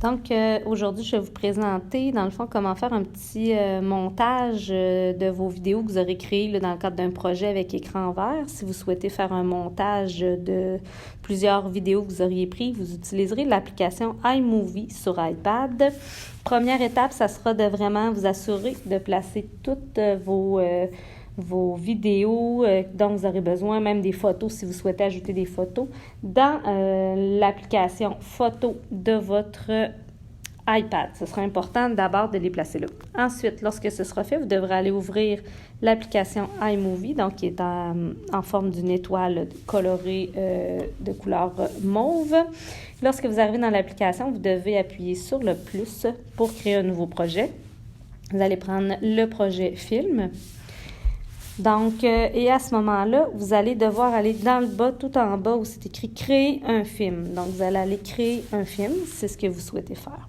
Donc, aujourd'hui, je vais vous présenter, dans le fond, comment faire un petit montage de vos vidéos que vous aurez créées là, dans le cadre d'un projet avec écran vert. Si vous souhaitez faire un montage de plusieurs vidéos que vous auriez prises, vous utiliserez l'application iMovie sur iPad. Première étape, ça sera de vraiment vous assurer de placer toutes vos vidéos dont vous aurez besoin, même des photos si vous souhaitez ajouter des photos, dans l'application photo de votre iPad. Ce sera important d'abord de les placer là. Ensuite, lorsque ce sera fait, vous devrez aller ouvrir l'application iMovie, donc qui est en forme d'une étoile colorée de couleur mauve. Lorsque vous arrivez dans l'application, vous devez appuyer sur le plus pour créer un nouveau projet. Vous allez prendre le projet film. Donc, et à ce moment-là, vous allez devoir aller dans le bas, tout en bas, où c'est écrit « Créer un film ». Donc, vous allez aller créer un film, c'est ce que vous souhaitez faire.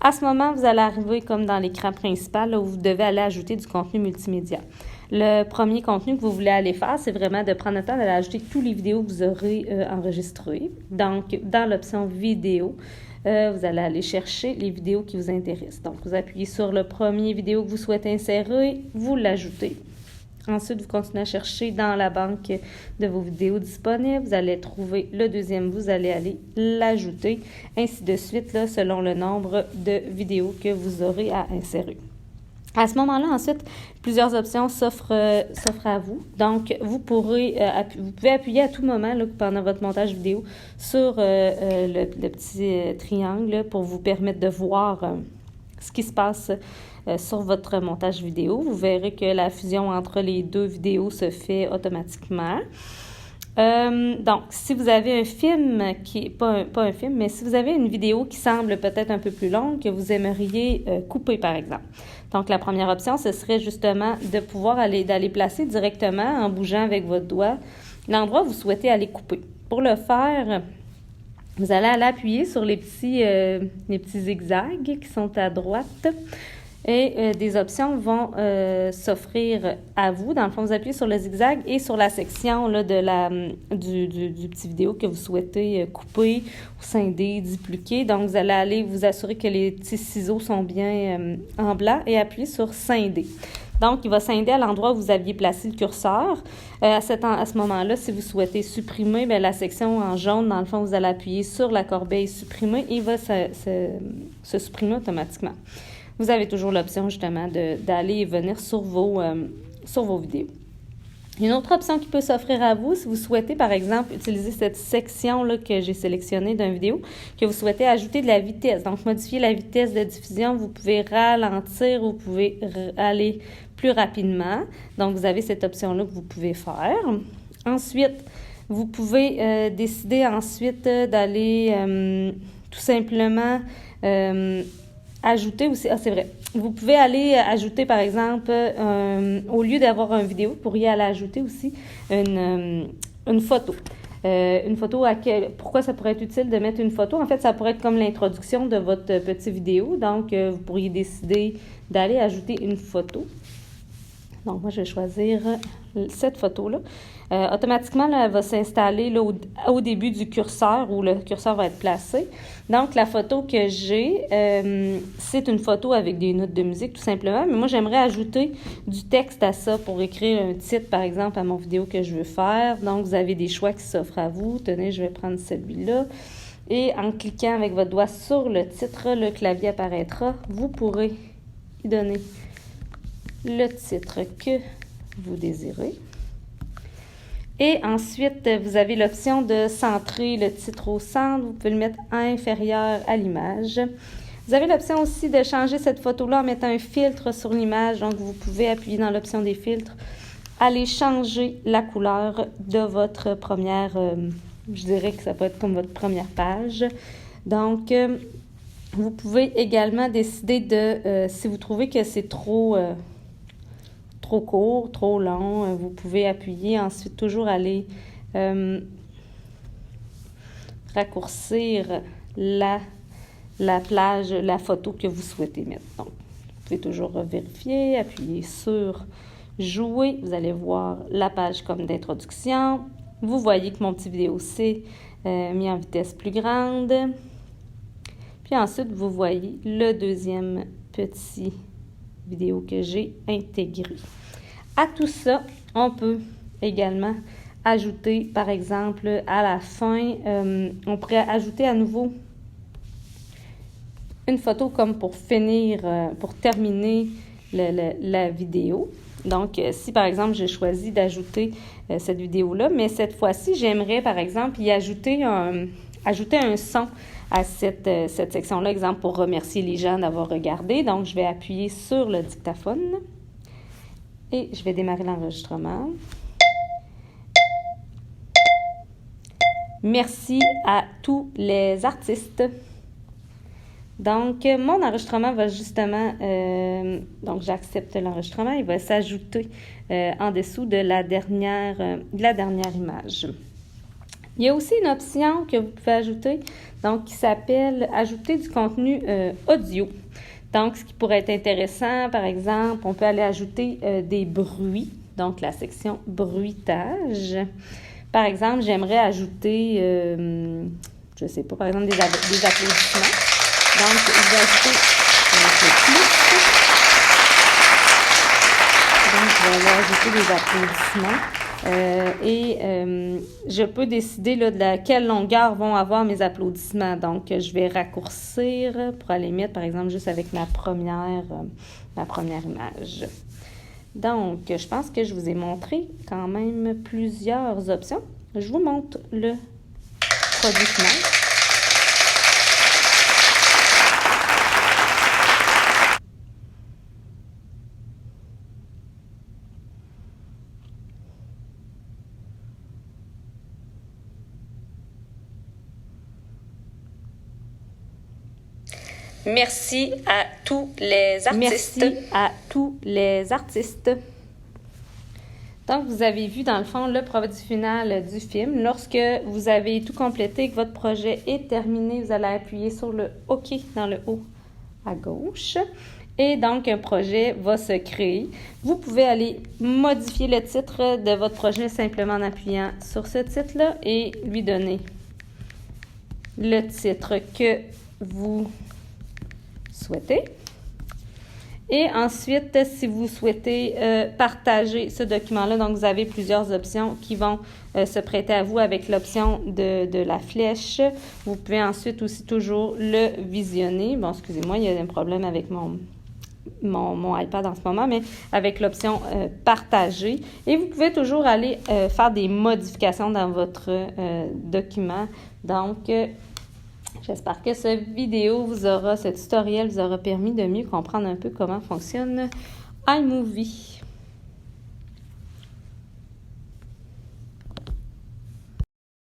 À ce moment, vous allez arriver comme dans l'écran principal, là, où vous devez aller ajouter du contenu multimédia. Le premier contenu que vous voulez aller faire, c'est vraiment de prendre le temps d'aller ajouter tous les vidéos que vous aurez enregistrées. Donc, dans l'option « Vidéo », vous allez aller chercher les vidéos qui vous intéressent. Donc, vous appuyez sur le premier vidéo que vous souhaitez insérer, vous l'ajoutez. Ensuite, vous continuez à chercher dans la banque de vos vidéos disponibles. Vous allez trouver le deuxième, vous allez aller l'ajouter, ainsi de suite, là, selon le nombre de vidéos que vous aurez à insérer. À ce moment-là, ensuite, plusieurs options s'offrent à vous. Donc, vous pouvez appuyer à tout moment là, pendant votre montage vidéo sur le petit triangle là, pour vous permettre de voir ce qui se passe sur votre montage vidéo. Vous verrez que la fusion entre les deux vidéos se fait automatiquement. Donc, si vous avez un film qui pas un film, mais si vous avez une vidéo qui semble peut-être un peu plus longue, que vous aimeriez couper, par exemple. Donc, la première option, ce serait justement de pouvoir d'aller placer directement, en bougeant avec votre doigt, l'endroit où vous souhaitez aller couper. Pour le faire, vous allez appuyer sur les petits zigzags qui sont à droite. Et des options vont s'offrir à vous. Dans le fond, vous appuyez sur le zigzag et sur la section là, du petit vidéo que vous souhaitez couper, ou scinder, dupliquer. Donc, vous allez aller vous assurer que les petits ciseaux sont bien en blanc et appuyer sur scinder. Donc, il va scinder à l'endroit où vous aviez placé le curseur. À ce moment-là, si vous souhaitez supprimer, bien, la section en jaune, dans le fond, vous allez appuyer sur la corbeille supprimer et il va se supprimer automatiquement. Vous avez toujours l'option, justement, d'aller et venir sur vos vidéos. Une autre option qui peut s'offrir à vous, si vous souhaitez, par exemple, utiliser cette section-là que j'ai sélectionnée d'une vidéo, que vous souhaitez ajouter de la vitesse. Donc, modifier la vitesse de diffusion, vous pouvez ralentir, vous pouvez aller plus rapidement. Donc, vous avez cette option-là que vous pouvez faire. Ensuite, vous pouvez décider ensuite d'aller tout simplement ajouter aussi, c'est vrai, vous pouvez aller ajouter, par exemple, au lieu d'avoir une vidéo, vous pourriez aller ajouter aussi une photo. Une photo, pourquoi ça pourrait être utile de mettre une photo? En fait, ça pourrait être comme l'introduction de votre petite vidéo. Donc, vous pourriez décider d'aller ajouter une photo. Donc, moi, je vais choisir cette photo-là. Automatiquement, là, elle va s'installer là, au début du curseur où le curseur va être placé. Donc, la photo que j'ai, c'est une photo avec des notes de musique, tout simplement. Mais moi, j'aimerais ajouter du texte à ça pour écrire un titre, par exemple, à mon vidéo que je veux faire. Donc, vous avez des choix qui s'offrent à vous. Tenez, je vais prendre celui-là. Et en cliquant avec votre doigt sur le titre, le clavier apparaîtra. Vous pourrez y donner le titre que vous désirez. Et ensuite, vous avez l'option de centrer le titre au centre. Vous pouvez le mettre inférieur à l'image. Vous avez l'option aussi de changer cette photo-là en mettant un filtre sur l'image. Donc, vous pouvez appuyer dans l'option des filtres, aller changer la couleur de votre première, je dirais que ça peut être comme votre première page. Donc, vous pouvez également décider de, si vous trouvez que c'est trop court, trop long, vous pouvez appuyer, ensuite toujours aller raccourcir la plage, la photo que vous souhaitez mettre. Donc, vous pouvez toujours vérifier, appuyer sur jouer, vous allez voir la page comme d'introduction. Vous voyez que mon petit vidéo s'est mis en vitesse plus grande. Puis ensuite, vous voyez le deuxième petit vidéo que j'ai intégré. À tout ça, on peut également ajouter, par exemple, à la fin, on pourrait ajouter à nouveau une photo comme pour finir, pour terminer la vidéo. Donc, si par exemple, j'ai choisi d'ajouter cette vidéo-là, mais cette fois-ci, j'aimerais par exemple y ajouter un son à cette section-là, exemple pour remercier les gens d'avoir regardé. Donc, je vais appuyer sur le dictaphone et je vais démarrer l'enregistrement. Merci à tous les artistes. Donc, mon enregistrement va justement, donc j'accepte l'enregistrement, il va s'ajouter en dessous de la dernière image. Il y a aussi une option que vous pouvez ajouter, donc qui s'appelle « Ajouter du contenu audio ». Donc, ce qui pourrait être intéressant, par exemple, on peut aller ajouter des bruits, donc la section « Bruitage ». Par exemple, j'aimerais ajouter, je ne sais pas, par exemple, des applaudissements. Donc, je vais ajouter le plus. Donc, je vais aller ajouter des applaudissements. Je peux décider là, de quelle longueur vont avoir mes applaudissements. Donc, je vais raccourcir pour aller mettre, par exemple, juste avec ma première image. Donc, je pense que je vous ai montré quand même plusieurs options. Je vous montre le produit final. Merci à tous les artistes. Merci à tous les artistes. Donc, vous avez vu, dans le fond, le produit final du film. Lorsque vous avez tout complété, que votre projet est terminé, vous allez appuyer sur le OK dans le haut à gauche. Et donc, un projet va se créer. Vous pouvez aller modifier le titre de votre projet simplement en appuyant sur ce titre-là et lui donner le titre que vous souhaitez. Et ensuite, si vous souhaitez partager ce document-là, donc vous avez plusieurs options qui vont se prêter à vous avec l'option de la flèche. Vous pouvez ensuite aussi toujours le visionner. Bon, excusez-moi, il y a un problème avec mon iPad en ce moment, mais avec l'option partager. Et vous pouvez toujours aller faire des modifications dans votre document. Donc, j'espère que ce tutoriel vous aura permis de mieux comprendre un peu comment fonctionne iMovie.